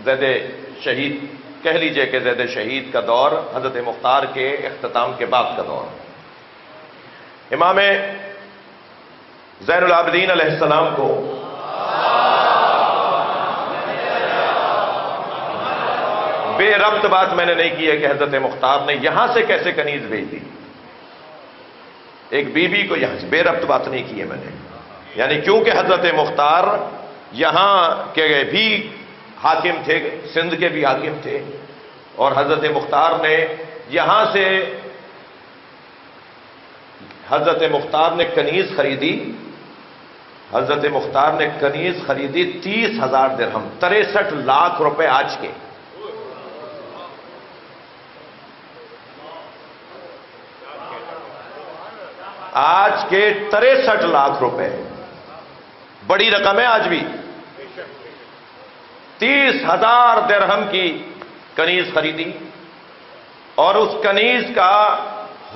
زید شہید کہہ لیجئے کہ زید شہید کا دور حضرت مختار کے اختتام کے بعد کا دور. امام زین العابدین علیہ السلام کو بے ربط بات میں نے نہیں کی ہے کہ حضرت مختار نے یہاں سے کیسے کنیز بھیج دی. ایک بی بی کو یہاں سے بے ربط بات نہیں کی ہے میں نے. یعنی کیونکہ حضرت مختار یہاں کے بھی حاکم تھے، سندھ کے بھی حاکم تھے، اور حضرت مختار نے یہاں سے حضرت مختار نے کنیز خریدی. حضرت مختار نے کنیز خریدی 30,000 درہم، 63 لاکھ روپے آج کے. آج کے 63 لاکھ روپے بڑی رقم ہے آج بھی. 30,000 درہم کی کنیز خریدی، اور اس کنیز کا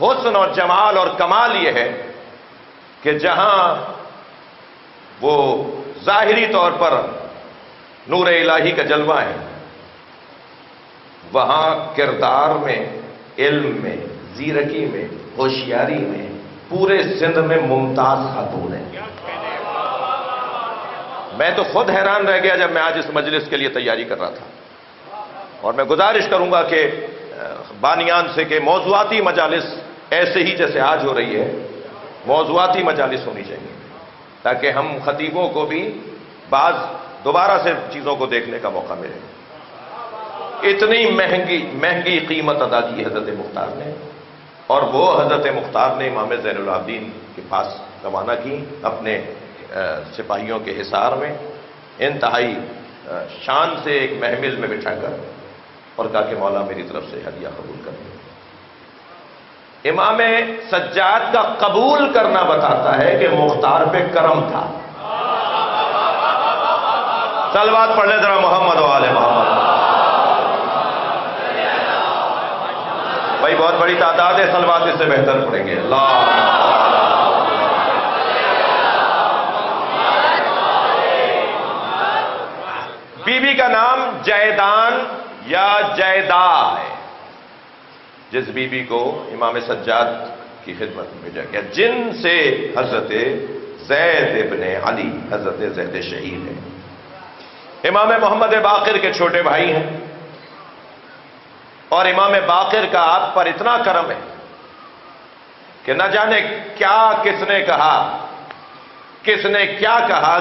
حسن اور جمال اور کمال یہ ہے کہ جہاں وہ ظاہری طور پر نور الہی کا جلوہ ہے، وہاں کردار میں، علم میں، زیرکی میں، ہوشیاری میں پورے سندھ میں ممتاز خاتون ہے. میں تو خود حیران رہ گیا جب میں آج اس مجلس کے لیے تیاری کر رہا تھا. اور میں گزارش کروں گا کہ بانیان سے کہ موضوعاتی مجالس ایسے ہی جیسے آج ہو رہی ہے، موضوعاتی مجالس ہونی چاہیے تاکہ ہم خطیبوں کو بھی بعض دوبارہ سے چیزوں کو دیکھنے کا موقع ملے. اتنی مہنگی قیمت ادا کی حضرت مختار نے، اور وہ حضرت مختار نے امام زین العابدین کے پاس روانہ کی اپنے سپاہیوں کے حصار میں، انتہائی شان سے ایک محمل میں بٹھا کر، اور کہا کہ مولا میری طرف سے ہدیہ قبول کر لیں. امام سجاد کا قبول کرنا بتاتا ہے کہ مختار پہ کرم تھا. صلوات پڑھ لیں ذرا محمد و آل محمد. بھائی بہت بڑی تعداد ہے، صلوات اس سے بہتر پڑھیں گے. اللہ بی بی کا نام جیدان یا جیدا ہے، جس بی بی کو امام سجاد کی خدمت میں بھیجا گیا، جن سے حضرت زید ابن علی حضرت زید شہید ہیں. امام محمد باقر کے چھوٹے بھائی ہیں، اور امام باقر کا آپ پر اتنا کرم ہے کہ نہ جانے کیا کس نے کہا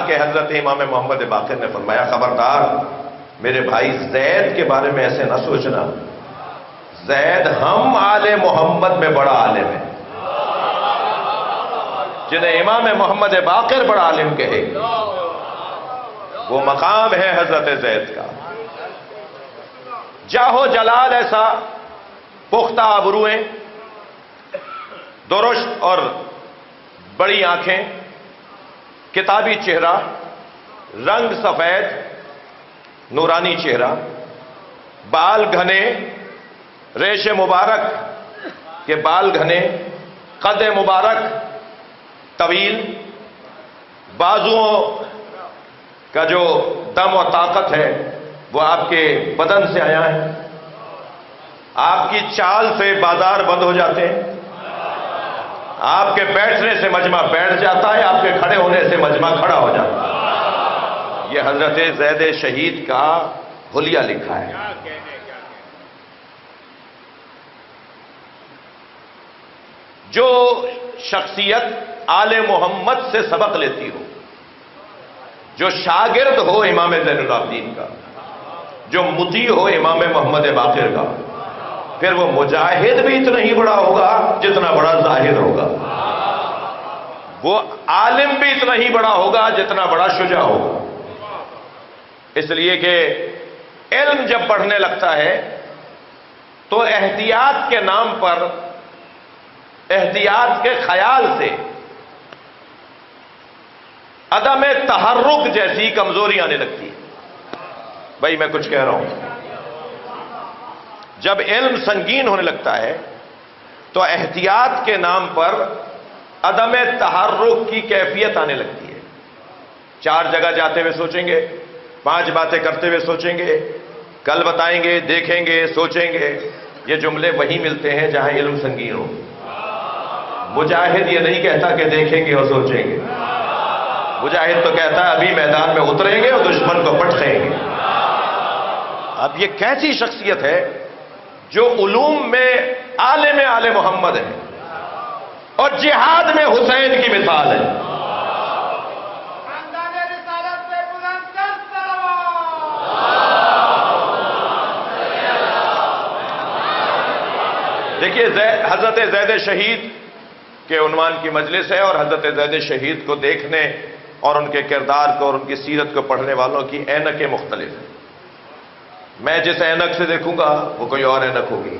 کہ حضرت امام محمد باقر نے فرمایا خبردار میرے بھائی زید کے بارے میں ایسے نہ سوچنا، زید ہم آل محمد میں بڑا عالم ہے. جنہیں امام محمد باقر بڑا عالم کہے وہ مقام ہے حضرت زید کا. جاہو جلال ایسا، پختہ ابروئیں، درشت اور بڑی آنکھیں، کتابی چہرہ، رنگ سفید، نورانی چہرہ، بال گھنے، ریش مبارک کے بال گھنے، قد مبارک طویل، بازوؤں کا جو دم و طاقت ہے وہ آپ کے بدن سے آیا ہے. آپ کی چال سے بازار بند ہو جاتے ہیں، آپ کے بیٹھنے سے مجمع بیٹھ جاتا ہے، آپ کے کھڑے ہونے سے مجمع کھڑا ہو جاتا ہے. یہ حضرت زید شہید کا حلیہ لکھا ہے. جو شخصیت آل محمد سے سبق لیتی ہو، جو شاگرد ہو امام زین العابدین کا، جو مطیع ہو امام محمد باقر کا، پھر وہ مجاہد بھی اتنا ہی بڑا ہوگا جتنا بڑا زاہد ہوگا، وہ عالم بھی اتنا ہی بڑا ہوگا جتنا بڑا شجاع ہوگا. اس لیے کہ علم جب بڑھنے لگتا ہے تو احتیاط کے نام پر، احتیاط کے خیال سے عدم تحرک جیسی کمزوری آنے لگتی ہے. بھائی میں کچھ کہہ رہا ہوں. جب علم سنگین ہونے لگتا ہے تو احتیاط کے نام پر عدم تحرک کی کیفیت آنے لگتی ہے. 4 جگہ جاتے ہوئے سوچیں گے، 5 باتیں کرتے ہوئے سوچیں گے، کل بتائیں گے، دیکھیں گے، سوچیں گے. یہ جملے وہیں ملتے ہیں جہاں علم سنگین ہو. مجاہد یہ نہیں کہتا کہ دیکھیں گے اور سوچیں گے. مجاہد تو کہتا ہے ابھی میدان میں اتریں گے اور دشمن کو پٹ دیں گے. اب یہ کیسی شخصیت ہے جو علوم میں عالم آل محمد ہے اور جہاد میں حسین کی مثال ہے. دیکھیے حضرت زید شہید کے عنوان کی مجلس ہے اور حضرت زید شہید کو دیکھنے اور ان کے کردار کو اور ان کی سیرت کو پڑھنے والوں کی اینکیں مختلف ہیں. میں جس اینک سے دیکھوں گا وہ کوئی اور اینک ہوگی.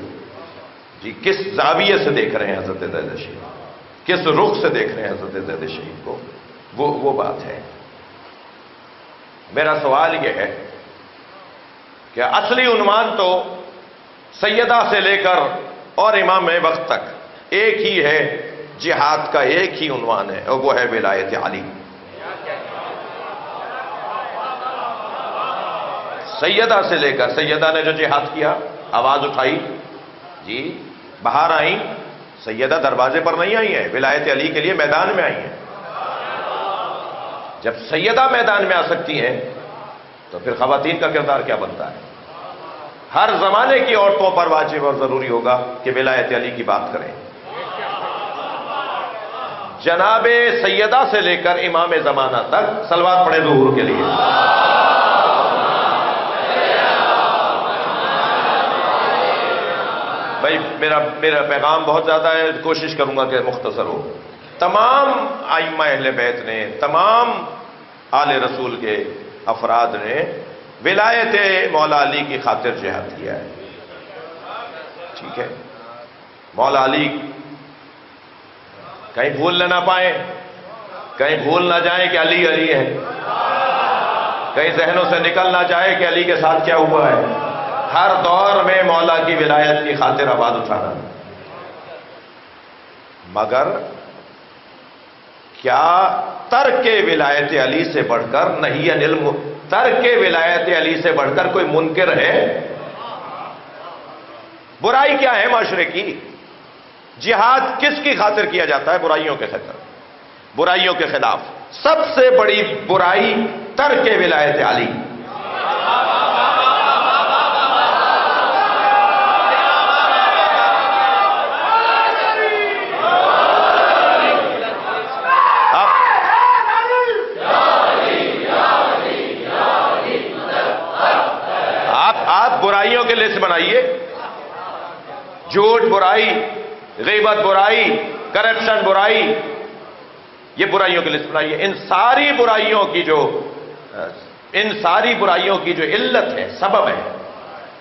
جی کس زاویے سے دیکھ رہے ہیں حضرت زید شہید، کس رخ سے دیکھ رہے ہیں حضرت زید شہید کو، وہ بات ہے. میرا سوال یہ ہے کہ اصلی عنوان تو سیدہ سے لے کر اور امام وقت تک ایک ہی ہے، جہاد کا ایک ہی عنوان ہے اور وہ ہے ولایت علی. سیدہ سے لے کر، سیدہ نے جو جہاد کیا، آواز اٹھائی، جی باہر آئیں. سیدہ دروازے پر نہیں آئی ہیں، ولایت علی کے لیے میدان میں آئی ہیں. جب سیدہ میدان میں آ سکتی ہیں تو پھر خواتین کا کردار کیا بنتا ہے؟ ہر زمانے کی عورتوں پر واجب اور ضروری ہوگا کہ ولایت علی کی بات کریں. جناب سیدہ سے لے کر امام زمانہ تک صلوات پڑھیں ظہور کے لیے. بھائی میرا پیغام بہت زیادہ ہے، کوشش کروں گا کہ مختصر ہو. تمام ائمہ اہل بیت نے، تمام آل رسول کے افراد نے ولایت مولا علی کی خاطر جہاد کیا ہے. ٹھیک ہے، مولا علی کہیں بھول نہ پائیں، کہیں بھول نہ جائیں کہ علی علی ہے، کہیں ذہنوں سے نکل نہ جائے کہ علی کے ساتھ کیا ہوا ہے. ہر دور میں مولا کی ولایت کی خاطر آواز اٹھانا. مگر کیا ترک ولایت علی سے بڑھ کر نہیں علم، ترک ولایت علی سے بڑھ کر کوئی منکر ہے؟ برائی کیا ہے معاشرے کی؟ جہاد کس کی خاطر کیا جاتا ہے؟ برائیوں کے خاطر، برائیوں کے خلاف. سب سے بڑی برائی ترک ولایت علی. برائیوں کے لسٹ بنائیے. جھوٹ برائی، غیبت برائی، کرپشن برائی، یہ برائیوں کی لسٹ بنائیے. ان ساری برائیوں کی جو علت ہے، سبب ہے،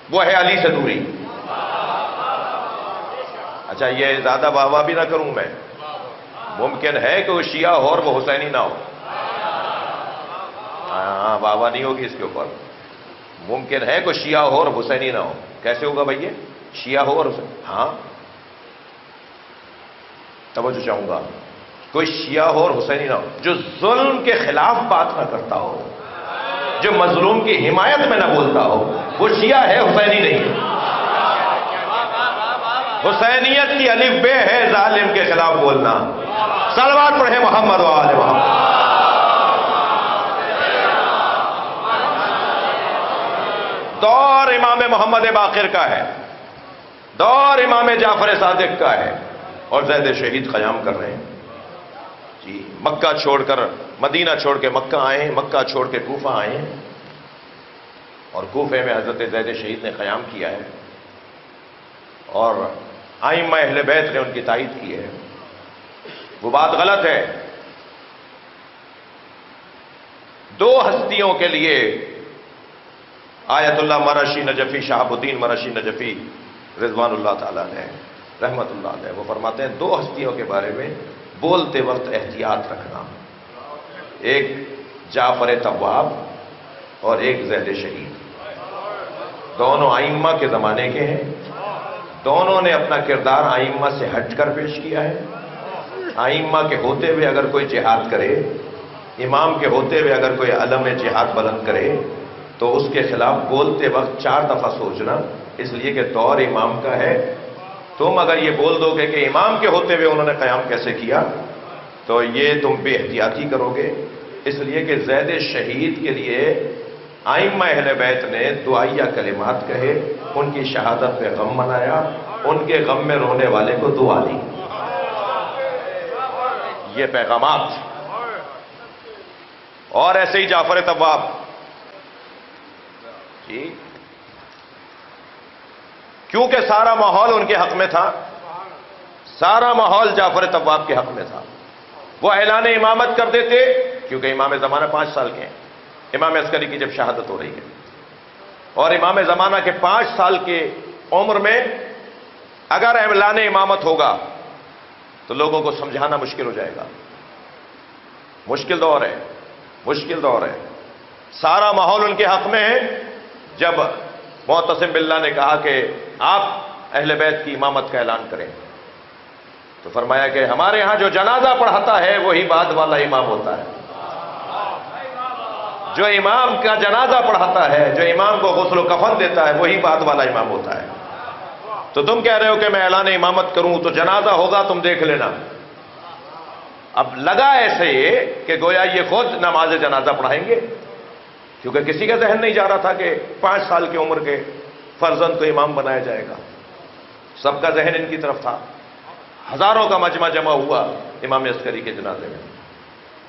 وہ ہے علی سے دوری. اچھا یہ زیادہ واہ بھی نہ کروں میں. ممکن ہے کہ وہ شیعہ ہو اور وہ حسینی نہ ہو. ہاں واہ نہیں ہوگی اس کے اوپر. ممکن ہے کوئی شیعہ ہو اور حسینی نہ ہو. کیسے ہوگا بھائی؟ شیعہ ہو اور حسین؟ ہاں توجہ چاہوں گا. کوئی شیعہ ہو اور حسینی نہ ہو، جو ظلم کے خلاف بات نہ کرتا ہو، جو مظلوم کی حمایت میں نہ بولتا ہو، وہ شیعہ ہے، حسینی نہیں ہے. حسینیت کی الف بے ہے ظالم کے خلاف بولنا. صلوات پڑھیں محمد و آل محمد. دور امام محمد باقر کا ہے، دور امام جعفر صادق کا ہے، اور زید شہید قیام کر رہے ہیں. جی مکہ چھوڑ کر، مدینہ چھوڑ کے مکہ آئے، مکہ چھوڑ کے کوفہ آئے، اور کوفے میں حضرت زید شہید نے قیام کیا ہے، اور ائمہ اہل بیت نے ان کی تائید کی ہے. وہ بات غلط ہے. دو ہستیوں کے لیے آیت اللہ مرشی نجفی، شہاب الدین مرشی نجفی رضوان اللہ تعالیٰ نے رحمت اللہ علیہ، وہ فرماتے ہیں دو ہستیوں کے بارے میں بولتے وقت احتیاط رکھنا. ایک جعفر طواب اور ایک زید شہید. دونوں ائمہ کے زمانے کے ہیں، دونوں نے اپنا کردار ائمہ سے ہٹ کر پیش کیا ہے. ائمہ کے ہوتے ہوئے اگر کوئی جہاد کرے، امام کے ہوتے ہوئے اگر کوئی علم جہاد بلند کرے، تو اس کے خلاف بولتے وقت 4 دفعہ سوچنا، اس لیے کہ دور امام کا ہے۔ تم اگر یہ بول دو گے کہ امام کے ہوتے ہوئے انہوں نے قیام کیسے کیا، تو یہ تم بے احتیاطی کرو گے۔ اس لیے کہ زید شہید کے لیے ائمہ اہل بیت نے دعائیہ کلمات کہے، ان کی شہادت پہ غم منایا، ان کے غم میں رونے والے کو دعا دی۔ یہ پیغامات۔ اور ایسے ہی جعفر طواب جی، کیونکہ سارا ماحول ان کے حق میں تھا، سارا ماحول جعفر طواب کے حق میں تھا، وہ اعلان امامت کر دیتے، کیونکہ امام زمانہ 5 سال کے ہیں، امام عسکری کی جب شہادت ہو رہی ہے، اور امام زمانہ کے 5 سال کے عمر میں اگر اعلان امامت ہوگا تو لوگوں کو سمجھانا مشکل ہو جائے گا۔ مشکل دور ہے، مشکل دور ہے، سارا ماحول ان کے حق میں ہے۔ جب معتصم باللہ نے کہا کہ آپ اہل بیت کی امامت کا اعلان کریں، تو فرمایا کہ ہمارے ہاں جو جنازہ پڑھاتا ہے وہی بعد والا امام ہوتا ہے، جو امام کا جنازہ پڑھاتا ہے، جو امام کو غسل و کفن دیتا ہے وہی بعد والا امام ہوتا ہے۔ تو تم کہہ رہے ہو کہ میں اعلان امامت کروں تو جنازہ ہوگا، تم دیکھ لینا۔ اب لگا ایسے کہ گویا یہ خود نماز جنازہ پڑھائیں گے، کیونکہ کسی کا ذہن نہیں جا رہا تھا کہ 5 سال کی عمر کے فرزند کو امام بنایا جائے گا، سب کا ذہن ان کی طرف تھا۔ ہزاروں کا مجمع جمع ہوا امام عسکری کے جنازے میں،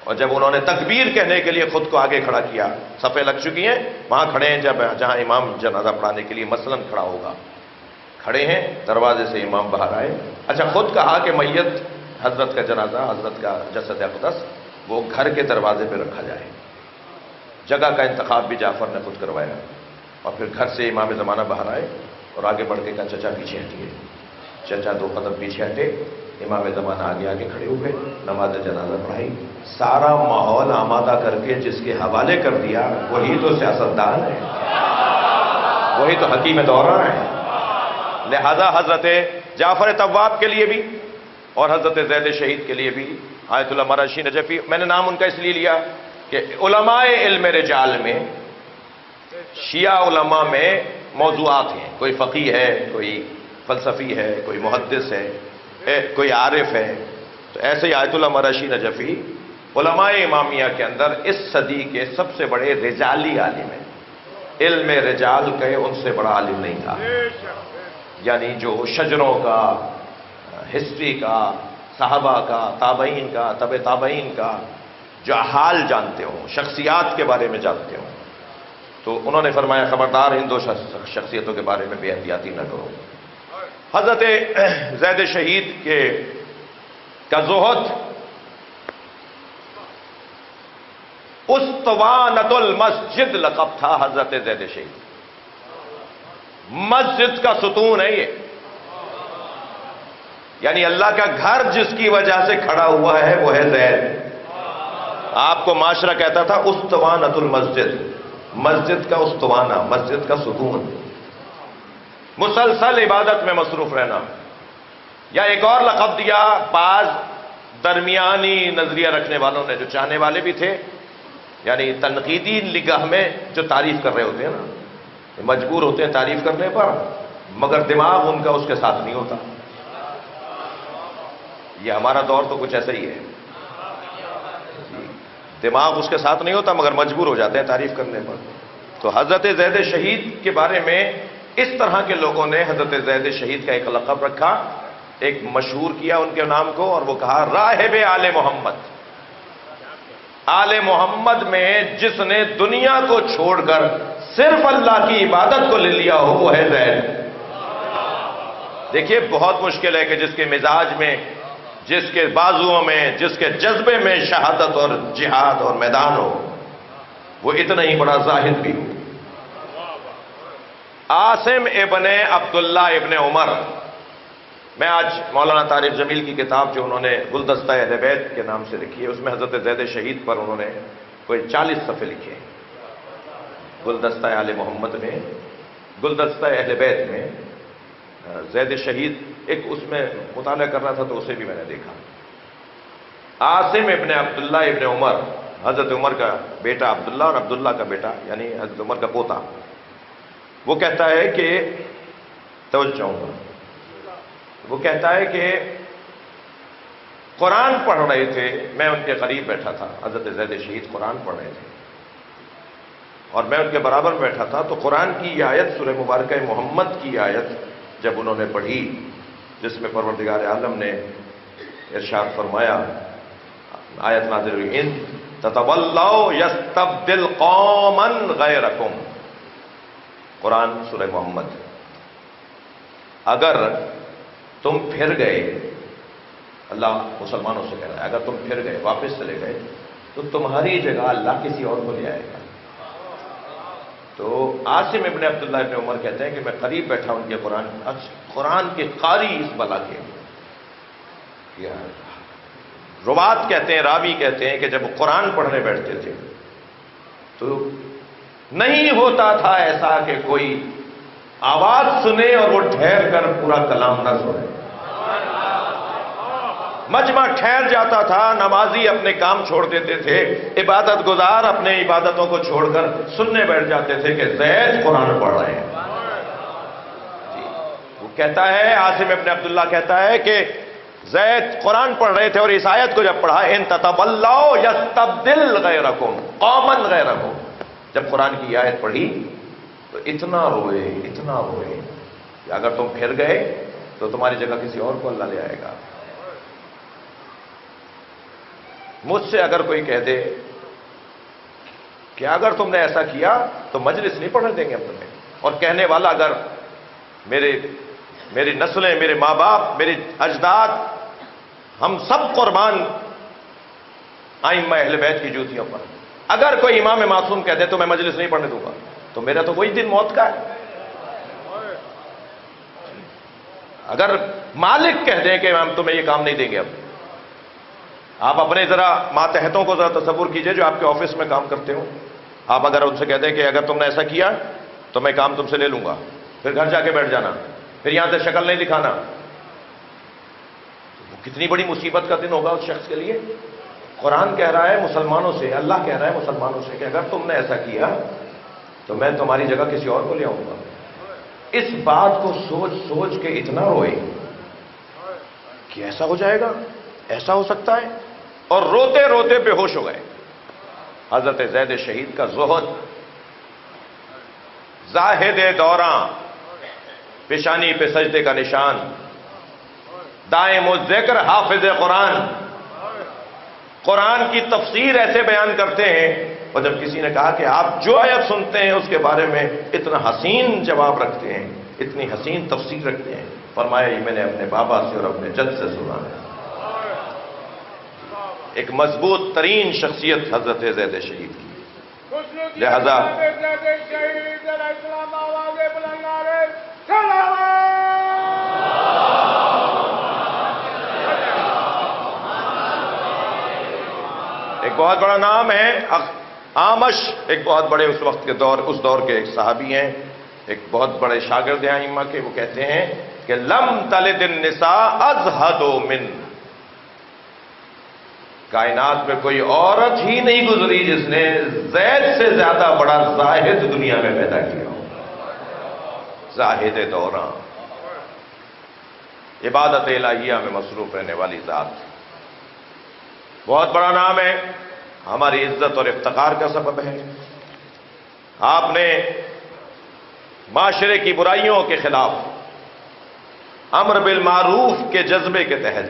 اور جب انہوں نے تکبیر کہنے کے لیے خود کو آگے کھڑا کیا، صفیں لگ چکی ہیں، وہاں کھڑے ہیں جہاں امام جنازہ پڑھانے کے لیے مثلاً کھڑا ہوگا، کھڑے ہیں، دروازے سے امام باہر آئے۔ اچھا، خود کہا کہ میت حضرت کا جنازہ، حضرت کا جسد اقدس وہ گھر کے دروازے پہ رکھا جائے۔ جگہ کا انتخاب بھی جعفر نے خود کروایا، اور پھر گھر سے امام زمانہ باہر آئے اور آگے بڑھ کے کہا چچا پیچھے ہٹیے۔ چچا 2 قدم پیچھے ہٹے، امام زمانہ آگے آگے کھڑے ہوئے، نماز جنازہ پڑھائی۔ سارا ماحول آمادہ کر کے جس کے حوالے کر دیا، وہی تو سیاستدان ہے، وہی تو حکیم دورہ ہے۔ لہذا حضرت جعفر طواب کے لیے بھی اور حضرت زید شہید کے لیے بھی آیت اللہ مراشی نجفی، میں نے نام ان کا اس لیے لیا کہ علماء علم رجال میں، شیعہ علماء میں موضوعات ہیں، کوئی فقیہ ہے، کوئی فلسفی ہے، کوئی محدث ہے، کوئی عارف ہے، تو ایسے ہی آیت اللہ مراشی نجفی علماء امامیہ کے اندر اس صدی کے سب سے بڑے رجالی عالم ہیں۔ علم رجال کہے ان سے بڑا عالم نہیں تھا، یعنی جو شجروں کا، ہسٹری کا، صحابہ کا، تابعین کا، تبع تابعین کا جو حال جانتے ہوں، شخصیات کے بارے میں جانتے ہوں، تو انہوں نے فرمایا خبردار ان 2 شخصیتوں کے بارے میں بے احتیاطی نہ کرو۔ حضرت زید شہید کا زہد اسطوانۃ المسجد لقب تھا حضرت زید شہید، مسجد کا ستون ہے یہ، یعنی اللہ کا گھر جس کی وجہ سے کھڑا ہوا ہے وہ ہے زید۔ آپ کو معاشرہ کہتا تھا اسطوانۃ المسجد، مسجد کا استوانہ، مسجد کا ستون، مسلسل عبادت میں مصروف رہنا۔ یا ایک اور لقب دیا، بعض درمیانی نظریہ رکھنے والوں نے، جو چاہنے والے بھی تھے، یعنی تنقیدی نگاہ میں جو تعریف کر رہے ہوتے ہیں نا، مجبور ہوتے ہیں تعریف کرنے پر، مگر دماغ ان کا اس کے ساتھ نہیں ہوتا۔ یہ ہمارا دور تو کچھ ایسا ہی ہے، دماغ اس کے ساتھ نہیں ہوتا مگر مجبور ہو جاتے ہیں تعریف کرنے پر۔ تو حضرت زید شہید کے بارے میں اس طرح کے لوگوں نے حضرت زید شہید کا ایک لقب رکھا، ایک مشہور کیا ان کے نام کو، اور وہ کہا راہب آل محمد۔ آل محمد میں جس نے دنیا کو چھوڑ کر صرف اللہ کی عبادت کو لے لیا ہو وہ ہے زید۔ دیکھیے بہت مشکل ہے کہ جس کے مزاج میں، جس کے بازوؤں میں، جس کے جذبے میں شہادت اور جہاد اور میدان ہو، وہ اتنا ہی بڑا زاہد بھی ہو۔ عاصم ابن عبداللہ ابن عمر، میں آج مولانا طارق جمیل کی کتاب جو انہوں نے گلدستہ اہل بیت کے نام سے لکھی ہے، اس میں حضرت زید شہید پر انہوں نے کوئی 40 صفحے لکھے ہیں۔ گلدستہ آل محمد میں، گلدستہ اہل بیت میں زید شہید، ایک اس میں مطالعہ کر رہا تھا تو اسے بھی میں نے دیکھا۔ عاصم ابن عبداللہ ابن عمر حضرت عمر کا بیٹا عبداللہ اور عبداللہ کا بیٹا یعنی حضرت عمر کا پوتا، وہ کہتا ہے کہ توجہ چاہوں گا، وہ کہتا ہے کہ قرآن پڑھ رہے تھے، میں ان کے قریب بیٹھا تھا، حضرت زید شہید قرآن پڑھ رہے تھے اور میں ان کے برابر بیٹھا تھا، تو قرآن کی یہ آیت سورہ مبارکہ محمد کی آیت جب انہوں نے پڑھی جس میں پروردگار عالم نے ارشاد فرمایا، آیت نازل ہوئی، ان تتولوا یستبدل قوما غیرکم، قرآن سورہ محمد، اگر تم پھر گئے، اللہ مسلمانوں سے کہہ رہا ہے اگر تم پھر گئے، واپس چلے گئے، تو تمہاری جگہ اللہ کسی اور کو لے آئے گا۔ تو عاصم ابن عبداللہ ابن عمر کہتے ہیں کہ میں قریب بیٹھا ان کے قرآن کے قاری اس بلا کے، روات کہتے ہیں، راوی کہتے ہیں کہ جب قرآن پڑھنے بیٹھتے تھے تو نہیں ہوتا تھا ایسا کہ کوئی آواز سنے اور وہ ٹھہر کر پورا کلام نہ سنے، مجمع ٹھہر جاتا تھا، نمازی اپنے کام چھوڑ دیتے تھے، عبادت گزار اپنے عبادتوں کو چھوڑ کر سننے بیٹھ جاتے تھے کہ زید قرآن پڑھ رہے ہیں۔ وہ کہتا ہے، عاصم ابن عبداللہ کہتا ہے کہ زید قرآن پڑھ رہے تھے اور اس آیت کو جب پڑھا، ان تتولوا یستبدل غیرکم قوما غیرکم، جب قرآن کی آیت پڑھی تو اتنا روئے کہ اگر تم پھر گئے تو تمہاری جگہ کسی اور کو اللہ لے آئے گا۔ مجھ سے اگر کوئی کہہ دے کہ اگر تم نے ایسا کیا تو مجلس نہیں پڑھنے دیں گے ہم تمہیں، اور کہنے والا اگر میری نسلیں، میرے ماں باپ، میرے اجداد، ہم سب قربان ائمہ اہل بیت کی جوتیوں پر، اگر کوئی امام معصوم کہہ دے تو میں مجلس نہیں پڑھنے دوں گا، تو میرا تو وہی دن موت کا ہے۔ اگر مالک کہہ دیں کہ ہم تمہیں یہ کام نہیں دیں گے، اب آپ اپنے ذرا ماتحتوں کو ذرا تصور کیجئے جو آپ کے آفس میں کام کرتے ہو، آپ اگر ان سے کہہ دیں کہ اگر تم نے ایسا کیا تو میں کام تم سے لے لوں گا، پھر گھر جا کے بیٹھ جانا، پھر یہاں سے شکل نہیں دکھانا، وہ کتنی بڑی مصیبت کا دن ہوگا اس شخص کے لیے۔ قرآن کہہ رہا ہے مسلمانوں سے، اللہ کہہ رہا ہے مسلمانوں سے کہ اگر تم نے ایسا کیا تو میں تمہاری جگہ کسی اور کو لے آؤں گا۔ اس بات کو سوچ سوچ کے اتنا روئے کہ ایسا ہو جائے گا، ایسا ہو سکتا ہے، اور روتے روتے بے ہوش ہو گئے۔ حضرت زید شہید کا زہد، زاہد دوراں، پیشانی پہ سجدے کا نشان، دائم الذکر حافظ قرآن، قرآن کی تفسیر ایسے بیان کرتے ہیں، اور جب کسی نے کہا کہ آپ جو آیت سنتے ہیں اس کے بارے میں اتنا حسین جواب رکھتے ہیں، اتنی حسین تفسیر رکھتے ہیں، فرمایا یہ میں نے اپنے بابا سے اور اپنے جد سے سنا ہے۔ ایک مضبوط ترین شخصیت حضرت زید شہید کی، لہذا ایک بہت بڑا نام ہے آمش، ایک بہت بڑے اس وقت کے دور کے ایک صحابی ہیں، ایک بہت بڑے شاگرد ہیں ائمہ کے، وہ کہتے ہیں کہ لم تلد النساء ازہد من، کائنات میں کوئی عورت ہی نہیں گزری جس نے زید سے زیادہ بڑا زاہد دنیا میں پیدا کیا ہو۔ زاہد دوراں، عبادت الہیہ میں مصروف رہنے والی ذات، بہت بڑا نام ہے، ہماری عزت اور افتخار کا سبب ہے۔ آپ نے معاشرے کی برائیوں کے خلاف امر بالمعروف کے جذبے کے تحت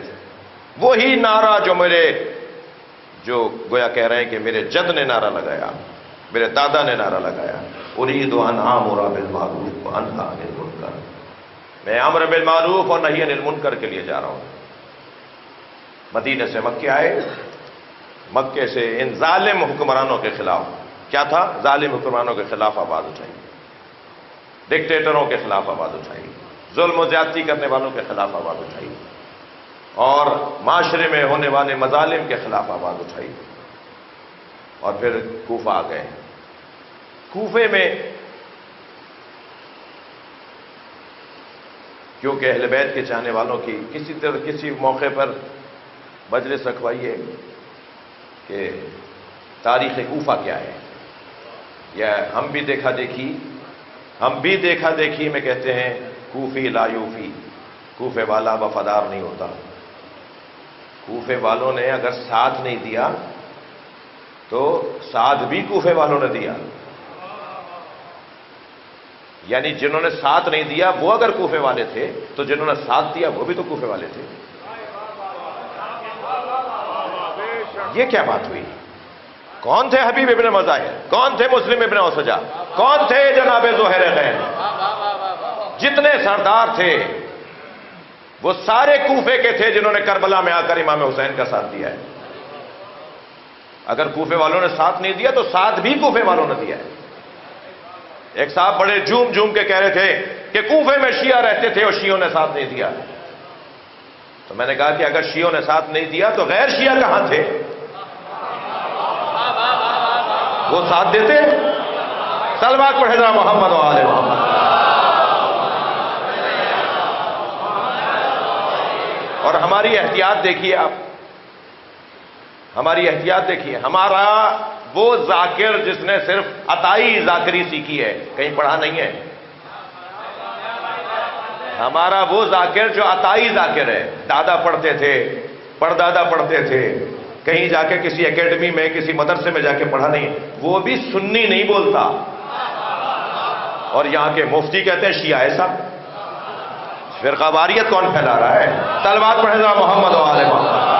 وہی نعرہ جو گویا کہہ رہے ہیں کہ میرے جد نے نعرہ لگایا، میرے دادا نے نعرہ لگایا، اريد ان آمر بالمعروف وانہی عن المنکر، میں امر بالمعروف اور نہی عن المنکر کے لیے جا رہا ہوں۔ مدینے سے مکے آئے، مکے سے ان ظالم حکمرانوں کے خلاف، کیا تھا؟ ظالم حکمرانوں کے خلاف آواز اٹھائی، ڈکٹیٹروں کے خلاف آواز اٹھائی، ظلم و زیادتی کرنے والوں کے خلاف آواز اٹھائی، اور معاشرے میں ہونے والے مظالم کے خلاف آواز اٹھائی، اور پھر کوفہ آ گئے۔ کوفے میں کیونکہ اہل بیت کے چاہنے والوں کی کسی موقع پر مجلس رکھوائیے کہ تاریخ کوفہ کیا ہے؟ یا ہم بھی دیکھا دیکھی میں کہتے ہیں کوفی لا یوفی، کوفے والا وفادار نہیں ہوتا. کوفے والوں نے اگر ساتھ نہیں دیا تو ساتھ بھی کوفے والوں نے دیا. یعنی جنہوں نے ساتھ نہیں دیا وہ اگر کوفے والے تھے تو جنہوں نے ساتھ دیا وہ بھی تو کوفے والے تھے. یہ کیا بات ہوئی؟ کون تھے حبیب ابن مظاہر؟ کون تھے مسلم ابن اوسجا؟ کون تھے جناب زہیر غین؟ جتنے سردار تھے وہ سارے کوفے کے تھے جنہوں نے کربلا میں آ کر امام حسین کا ساتھ دیا ہے. اگر کوفے والوں نے ساتھ نہیں دیا تو ساتھ بھی کوفے والوں نے دیا ہے. ایک صاحب بڑے جھوم کے کہہ رہے تھے کہ کوفے میں شیعہ رہتے تھے اور شیعوں نے ساتھ نہیں دیا. تو میں نے کہا کہ اگر شیعوں نے ساتھ نہیں دیا تو غیر شیعہ کہاں تھے؟ وہ ساتھ دیتے. صلوات پڑھے ذرا محمد و آل محمد. اور ہماری احتیاط دیکھیے آپ، ہماری احتیاط دیکھیے. ہمارا وہ ذاکر جس نے صرف عطائی ذاکری سیکھی ہے، کہیں پڑھا نہیں ہے. ہمارا وہ ذاکر جو عطائی ذاکر ہے، دادا پڑھتے تھے، پردادا پڑھتے تھے، کہیں جا کے کسی اکیڈمی میں کسی مدرسے میں جا کے پڑھا نہیں، وہ بھی سنی نہیں بولتا. اور یہاں کے مفتی کہتے ہیں شیعہ ایسا. فرقہ واریت کون پھیلا رہا ہے؟ صلوات پڑھے ذرا محمد و آل محمد.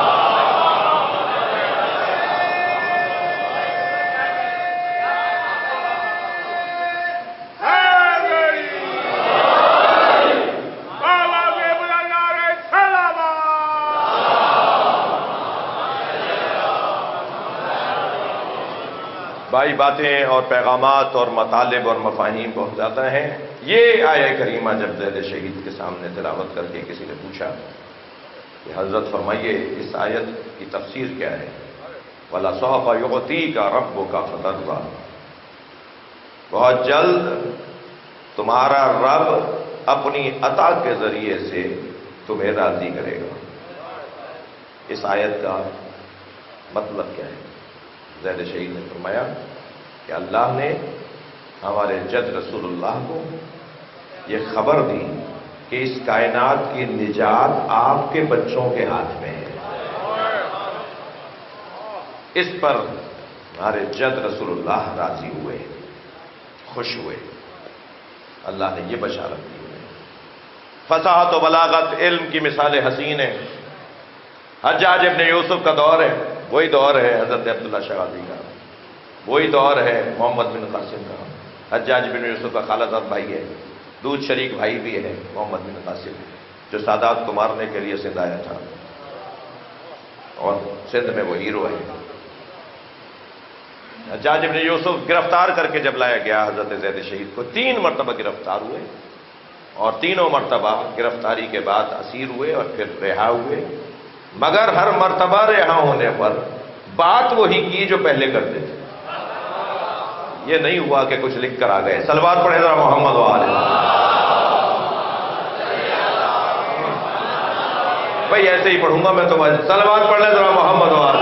بھائی باتیں اور پیغامات اور مطالب اور مفاہیم بہت زیادہ ہیں. یہ آیہ کریمہ جب زید شہید کے سامنے تلاوت کر کے کسی نے پوچھا کہ حضرت فرمائیے اس آیت کی تفسیر کیا ہے؟ وَلَسَوْفَ يُعْطِيكَ رَبُّكَ فَتَرْضَىٰ، بہت جلد تمہارا رب اپنی عطا کے ذریعے سے تمہیں راضی کرے گا. اس آیت کا مطلب کیا ہے؟ زید شہید نے فرمایا کہ اللہ نے ہمارے جد رسول اللہ کو یہ خبر دی کہ اس کائنات کی نجات آپ کے بچوں کے ہاتھ میں ہے. اس پر ہمارے جد رسول اللہ راضی ہوئے، خوش ہوئے. اللہ نے یہ بشارت دی. فصاحت و بلاغت، علم کی مثال حسین ہے. حجاج ابن یوسف کا دور ہے، وہی دور ہے حضرت عبداللہ شغازی کا، وہی دور ہے محمد بن قاسم کا. حجاج بن یوسف کا خالہ زاد بھائی ہے، دودھ شریک بھائی بھی ہے محمد بن قاسم، جو سادات کو مارنے کے لیے سندھ آیا تھا اور سندھ میں وہ ہیرو ہے. حجاج بن یوسف گرفتار کر کے جب لایا گیا حضرت زید شہید کو، 3 مرتبہ گرفتار ہوئے اور تینوں مرتبہ گرفتاری کے بعد اسیر ہوئے اور پھر رہا ہوئے. مگر ہر مرتبہ رہا ہونے پر بات وہی کی جو پہلے کرتے تھے. یہ نہیں ہوا کہ کچھ لکھ کر آ گئے. صلوات پڑھے ذرا محمد و آل. بھائی ایسے ہی پڑھوں گا میں تو. صلوات پڑھ لیں ذرا محمد و آل.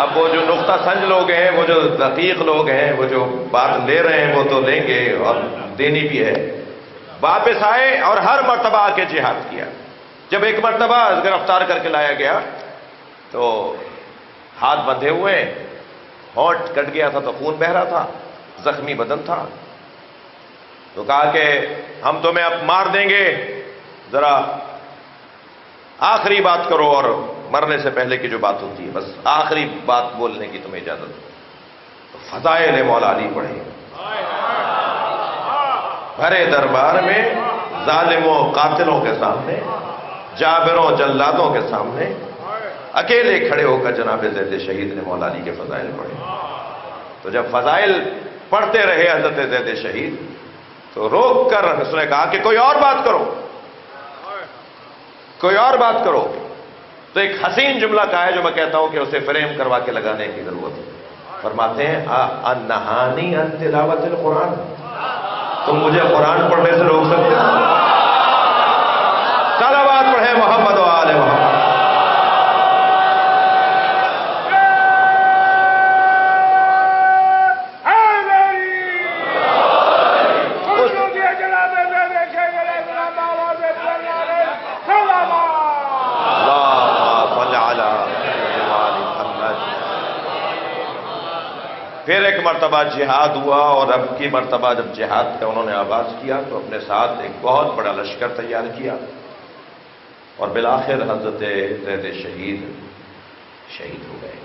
اب وہ جو نقطہ سنج لوگ ہیں، وہ جو دقیق لوگ ہیں، وہ جو بات لے رہے ہیں وہ تو لیں گے اور دینی بھی ہے. واپس آئے اور ہر مرتبہ آ کے جہاد کیا. جب ایک مرتبہ گرفتار کر کے لایا گیا تو ہاتھ بندھے ہوئے، ہونٹ کٹ گیا تھا تو خون بہ رہا تھا، زخمی بدن تھا. تو کہا کہ ہم تمہیں اب مار دیں گے، ذرا آخری بات کرو. اور مرنے سے پہلے کی جو بات ہوتی ہے بس آخری بات بولنے کی تمہیں اجازت ہو. تو فضائل مولا علی پڑھے. بھرے دربار میں ظالموں قاتلوں کے سامنے، جابروں جلادوں کے سامنے اکیلے کھڑے ہو کر جناب زید شہید نے مولا علی کے فضائل پڑھے. تو جب فضائل پڑھتے رہے حضرت زید شہید تو روک کر اس نے کہا کہ کوئی اور بات کرو، کوئی اور بات کرو. تو ایک حسین جملہ کہا ہے جو میں کہتا ہوں کہ اسے فریم کروا کے لگانے کی ضرورت ہے. فرماتے ہیں انہانی ان تلاوت القرآن، تم مجھے قرآن پڑھنے سے روک سکتے ہو؟ صلوات پڑھے محمد و آل محمد. پھر ایک مرتبہ جہاد ہوا، اور اب کی مرتبہ جب جہاد کا انہوں نے آغاز کیا تو اپنے ساتھ ایک بہت بڑا لشکر تیار کیا، اور بالآخر حضرت زید شہید ہو گئے۔